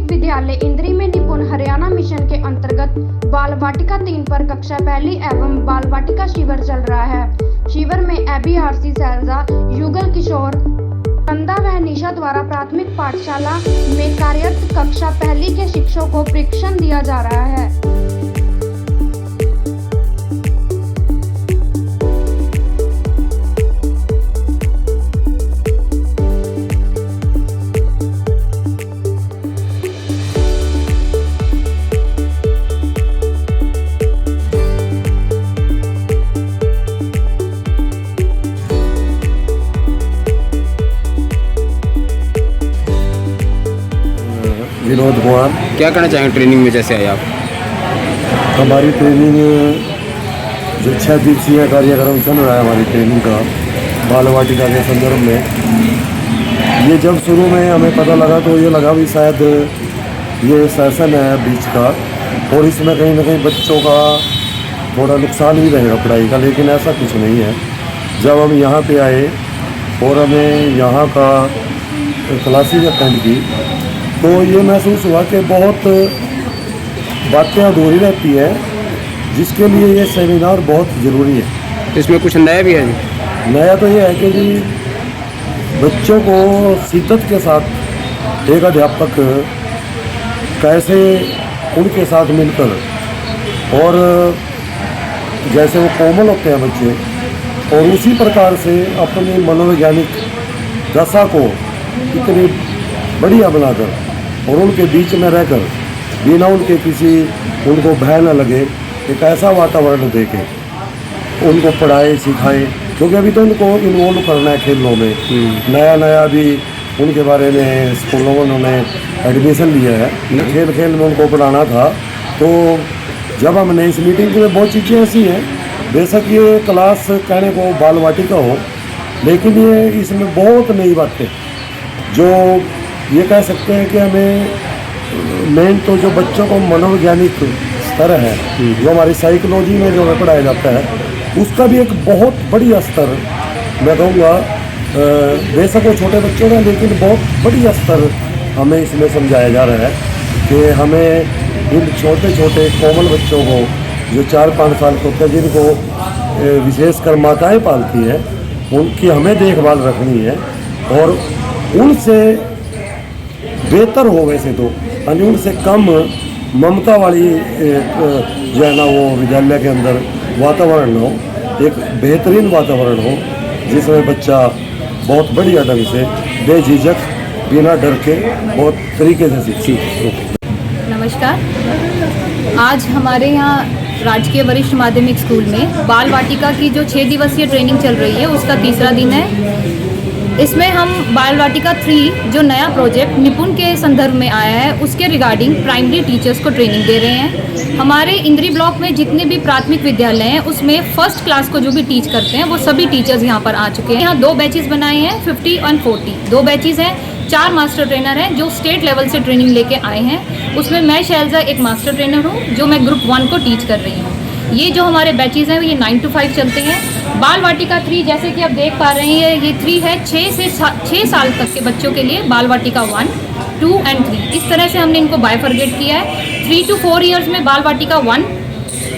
प्राथमिक विद्यालय इंद्री में निपुण हरियाणा मिशन के अंतर्गत बाल वाटिका 3 पर कक्षा पहली एवं बाल वाटिका शिविर चल रहा है। शिविर में ABRC शैलजा, युगल किशोर, नंदा व निशा द्वारा प्राथमिक पाठशाला में कार्यरत कक्षा पहली के शिक्षकों को प्रशिक्षण दिया जा रहा है। विनोद कुमार। क्या करना चाहेंगे ट्रेनिंग में जैसे आए आप? हमारी ट्रेनिंग जो 6 दिवसीय कार्यक्रम चल रहा है हमारी ट्रेनिंग का बाल वाटिका के संदर्भ में, ये जब शुरू में हमें पता लगा तो ये लगा भी शायद ये सेशन है बीच का और इसमें कहीं ना कहीं बच्चों का थोड़ा नुकसान भी रहेगा पढ़ाई का, लेकिन ऐसा कुछ नहीं है। जब हम यहाँ पे आए और हमें यहाँ का क्लासेज अटेंड की तो ये महसूस हुआ कि बहुत बातें अधूरी रहती है, जिसके लिए ये सेमिनार बहुत ज़रूरी है। इसमें कुछ नया भी है? नया तो ये है कि जी बच्चों को शिद्दत के साथ एक अध्यापक कैसे उनके साथ मिलकर, और जैसे वो कोमल होते हैं बच्चे, और उसी प्रकार से अपनी मनोवैज्ञानिक दशा को इतनी बढ़िया बनाकर और उनके बीच में रहकर बिना उनके उनको भय न लगे एक ऐसा वातावरण देके उनको पढ़ाए सिखाएं, क्योंकि अभी तो उनको इन्वॉल्व करना है खेलों में। नया भी उनके बारे में स्कूलों में उन्होंने एडमिशन लिया है, खेल में उनको पढ़ाना था। तो जब हमने इस मीटिंग में बहुत चीज़ें ऐसी हैं, बेशक ये क्लास कहने को बाल वाटिका हो, लेकिन ये इसमें बहुत नई बातें जो ये कह सकते हैं कि हमें मेन तो जो बच्चों को मनोवैज्ञानिक स्तर है, जो हमारी साइकोलॉजी में जो पढ़ाया जाता है, उसका भी एक बहुत बढ़िया स्तर मैं कहूँगा। बेशक वो छोटे बच्चों का, लेकिन बहुत बढ़िया स्तर हमें इसमें समझाया जा रहा है कि हमें इन छोटे छोटे कोमल बच्चों को जो 4-5 साल के होते हैं, जिनको विशेषकर माताएँ पालती हैं, उनकी हमें देखभाल रखनी है और उनसे बेहतर हो वैसे तो यानी उनसे कम ममता वाली जो है ना वो विद्यालय के अंदर वातावरण हो, एक बेहतरीन वातावरण हो जिसमें बच्चा बहुत बढ़िया ढंग से बेझिझक बिना डर के बहुत तरीके से सीखे। नमस्कार। आज हमारे यहाँ राजकीय वरिष्ठ माध्यमिक स्कूल में बाल वाटिका की जो 6 दिवसीय ट्रेनिंग चल रही है उसका तीसरा दिन है। इसमें हम बाल वाटिका 3 जो नया प्रोजेक्ट निपुण के संदर्भ में आया है उसके रिगार्डिंग प्राइमरी टीचर्स को ट्रेनिंग दे रहे हैं। हमारे इंद्री ब्लॉक में जितने भी प्राथमिक विद्यालय हैं उसमें फर्स्ट क्लास को जो भी टीच करते हैं वो सभी टीचर्स यहाँ पर आ चुके हैं। यहाँ 2 बैचेस बनाए हैं, 50 और 40 2 बैचेस हैं। 4 मास्टर ट्रेनर हैं जो स्टेट लेवल से ट्रेनिंग लेके आए हैं। उसमें मैं शैलजा एक मास्टर ट्रेनर हूँ जो मैं ग्रुप 1 को टीच कर रही हूँ। ये जो हमारे बैचेस हैं ये 9 to 5 चलते हैं। बाल वाटिका 3 जैसे कि आप देख पा रहे हैं ये 3 है 6 साल तक के बच्चों के लिए बाल वाटिका 1, 2 and 3 इस तरह से हमने इनको बाइफरगेट किया है। 3 to 4 ईयर्स में बाल वाटिका 1,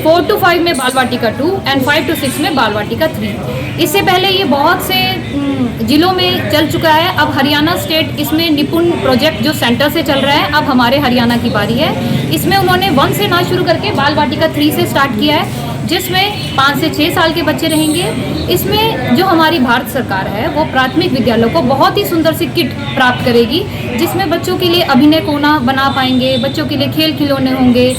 4 to 5 में बाल वाटिका 2 and 5 to 6 में बाल वाटिका 3। इससे पहले ये बहुत से जिलों में चल चुका है। अब हरियाणा स्टेट इसमें निपुण प्रोजेक्ट जो सेंटर से चल रहा है, अब हमारे हरियाणा की बारी है। इसमें उन्होंने 1 से ना शुरू करके बाल वाटिका 3 से स्टार्ट किया है, जिसमें 5 से 6 साल के बच्चे रहेंगे। इसमें जो हमारी भारत सरकार है वो प्राथमिक विद्यालयों को बहुत ही सुंदर सी किट प्राप्त करेगी, जिसमें बच्चों के लिए अभिनय कोना बना पाएंगे, बच्चों के लिए खेल खिलौने होंगे,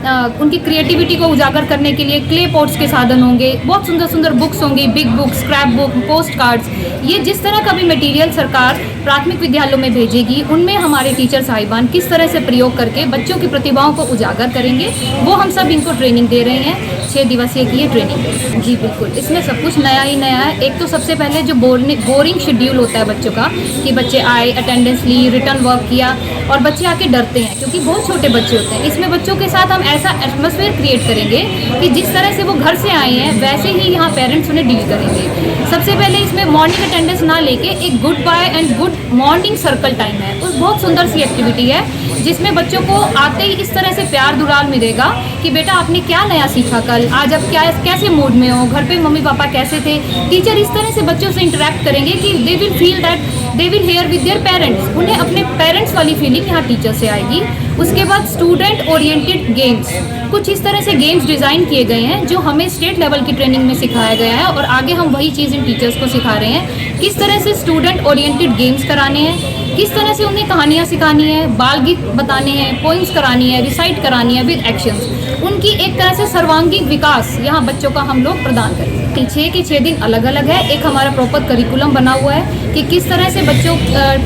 उनकी क्रिएटिविटी को उजागर करने के लिए क्ले पॉट्स के साधन होंगे, बहुत सुंदर सुंदर बुक्स होंगी, big book, scrap book, post cards. ये जिस तरह का भी मटेरियल सरकार प्राथमिक विद्यालयों में भेजेगी उनमें हमारे टीचर साहिबान किस तरह से प्रयोग करके बच्चों की प्रतिभाओं को उजागर करेंगे, वो हम सब इनको ट्रेनिंग दे रहे हैं। 6 दिवसीय की ये ट्रेनिंग है। जी बिल्कुल, इसमें सब कुछ नया ही नया है। एक तो सबसे पहले जो बोरिंग शेड्यूल होता है बच्चों का, कि बच्चे आए, अटेंडेंस ली, रिटर्न वर्क किया और बच्चे आके डरते हैं क्योंकि बहुत छोटे बच्चे होते हैं। इसमें बच्चों के साथ हम ऐसा एटमॉस्फेयर क्रिएट करेंगे कि जिस तरह से वो घर से आए हैं वैसे ही यहाँ पेरेंट्स उन्हें डील करेंगे। सबसे पहले इसमें मॉर्निंग अटेंडेंस ना लेके एक goodbye and good morning circle time है। उस बहुत सुंदर सी एक्टिविटी है जिसमें बच्चों को आते ही इस तरह से प्यार दुलार मिलेगा कि बेटा आपने क्या नया सीखा कल, आज आप क्या कैसे मूड में हो, घर पे मम्मी पापा कैसे थे। टीचर इस तरह से बच्चों से इंटरेक्ट करेंगे कि they will feel that they will here with their parents. उन्हें अपने पेरेंट्स वाली फीलिंग यहाँ टीचर से आएगी। उसके बाद स्टूडेंट ओरिएंटेड गेम्स, कुछ इस तरह से गेम्स डिज़ाइन किए गए हैं जो हमें स्टेट लेवल की ट्रेनिंग में सिखाया गया है और आगे हम वही चीज़ इन टीचर्स को सिखा रहे हैं। किस तरह से स्टूडेंट ओरिएंटेड गेम्स कराने हैं, किस तरह से उन्हें कहानियाँ सिखानी है, बाल गीत बताने हैं, पोइम्स करानी है, रिसाइट करानी है विद एक्शंस। उनकी एक तरह से सर्वांगीण विकास यहाँ बच्चों का हम लोग प्रदान करेंगे। 6 के 6 दिन अलग अलग है। एक हमारा प्रॉपर करिकुलम बना हुआ है कि किस तरह से बच्चों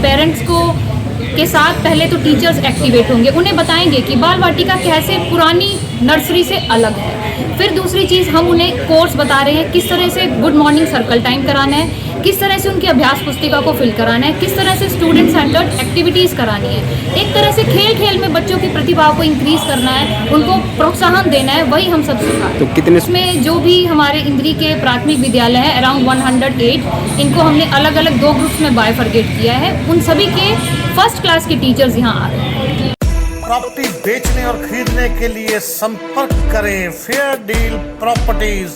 पेरेंट्स को के साथ पहले तो टीचर्स एक्टिवेट होंगे, उन्हें बताएंगे कि बाल वाटिका कैसे पुरानी नर्सरी से अलग है। फिर दूसरी चीज़ हम उन्हें कोर्स बता रहे हैं, किस तरह से गुड मॉर्निंग सर्कल टाइम कराना है, किस तरह से उनकी अभ्यास पुस्तिका को फिल कराना है, किस तरह से स्टूडेंट सेंटर्ड एक्टिविटीज़ करानी है। एक तरह से खेल खेल में बच्चों की प्रतिभा को इंक्रीज करना है, उनको प्रोत्साहन देना है, वही हम सब सिखा रहे हैं। तो कितने इसमें जो भी हमारे इंद्री के प्राथमिक विद्यालय हैं अराउंड 108, इनको हमने अलग अलग 2 ग्रुप्स में बायफर्गेट किया है। उन सभी के फर्स्ट क्लास के टीचर्स यहाँ आ रहे हैं। प्रॉपर्टी बेचने और खरीदने के लिए संपर्क करें फेयर डील प्रॉपर्टीज।